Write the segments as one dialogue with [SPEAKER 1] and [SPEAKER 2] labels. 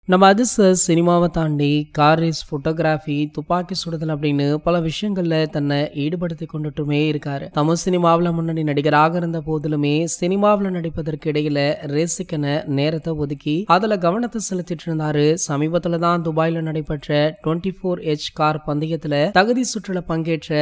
[SPEAKER 1] நம்ம அதிர்ஷ்ட சினிமாவை தாண்டி கார் ரேஸ், போட்டோகிராஃபி, துப்பாக்கி சுடுதல் அப்படின்னு பல விஷயங்கள்ல தன்னை ஈடுபடுத்தி கொண்டுட்டுமே இருக்காரு. தமிழ் சினிமாவில் முன்னணி நடிகராக இருந்த போதிலுமே சினிமாவில் நடிப்பதற்கு இடையில ரேஸுக்கென நேரத்தை ஒதுக்கி அதுல கவனத்தை செலுத்திட்டு இருந்தாரு. சமீபத்துல தான் துபாயில நடைபெற்ற 24H கார் பந்தயத்துல தகுதி சுற்றுல பங்கேற்ற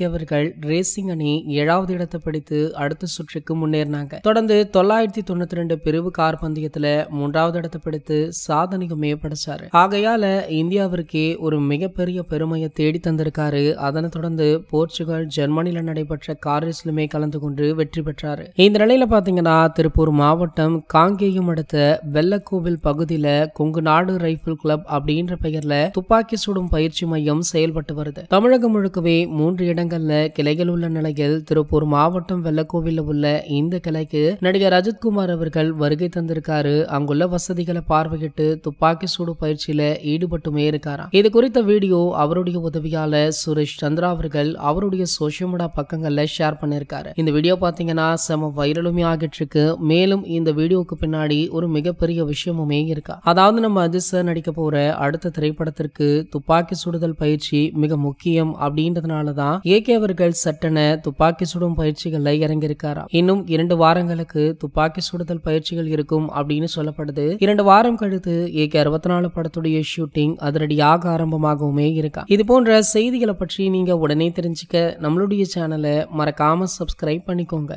[SPEAKER 1] அவர்கள் ரேசிங் அணி 7வது இடத்தை பிடித்து அடுத்த சுற்றுக்கு முன்னேறினாங்க. தொடர்ந்து 992 பிரிவு கார் பந்தயத்துல 3வது இடத்தை பிடித்து சாதனை படைச்சாரு. ஆகையால இந்தியாவிற்கே ஒரு மிகப்பெரிய பெருமையை தேடி தந்திருக்காரு. அதனை தொடர்ந்து போர்ச்சுகல், ஜெர்மனில நடைபெற்ற கார் ரேஸ்லுமே கலந்து கொண்டு வெற்றி பெற்றாரு. இந்த நிலையில பாத்தீங்கன்னா திருப்பூர் மாவட்டம் காங்கேயம் அடுத்த வெள்ளக்கோவில் பகுதியில கொங்கு நாடு ரைபிள் கிளப் அப்படின்ற பெயர்ல துப்பாக்கி சுடும் பயிற்சி மையம் செயல்பட்டு வருது. தமிழகம் முழுக்கவே 3 இடங்கள்ல கிளைகள் உள்ள நிலையில் திருப்பூர் மாவட்டம் வெள்ளக்கோவில் உள்ள இந்த கிளைக்கு நடிகர் அஜித்குமார் அவர்கள் வருகை தந்திருக்காரு. அங்குள்ள வசதிகளை பார்வையிட்டு துப்பாக்கி சூடு பயிற்சியில ஈடுபட்டுமே இருக்காராம். இது குறித்த வீடியோ அவருடைய உதவியாளர் சுரேஷ் சந்திரா அவர்கள் அவருடைய சோசியல் மீடியா பக்கங்கள்ல ஷேர் பண்ணிருக்காரு. இந்த வீடியோ பாத்தீங்கன்னா செம வைரலுமே ஆகிட்டு இருக்கு. மேலும் இந்த வீடியோக்கு பின்னாடி ஒரு மிகப்பெரிய விஷயமுமே இருக்கா. அதாவது நம்ம அதிர்ஷ்ட நடிக்க போற அடுத்த திரைப்படத்திற்கு துப்பாக்கி சுடுதல் பயிற்சி மிக முக்கியம் அப்படின்றதுனாலதான் அவர்கள் சட்டென துப்பாக்கி சுடும் பயிற்சிகள்ல இறங்கியிருக்காராம். இன்னும் 2 வாரங்களுக்கு துப்பாக்கி சுடுதல் பயிற்சிகள் இருக்கும் அப்படின்னு சொல்லப்படுது. 2 வாரம் கழித்து AK-64 படத்துடைய ஷூட்டிங் அதிரடியாக ஆரம்பமாகவுமே இருக்கா. இது போன்ற செய்திகளை பற்றி நீங்க உடனே தெரிஞ்சுக்க நம்மளுடைய சேனலை மறக்காம சப்ஸ்கிரைப் பண்ணிக்கோங்க.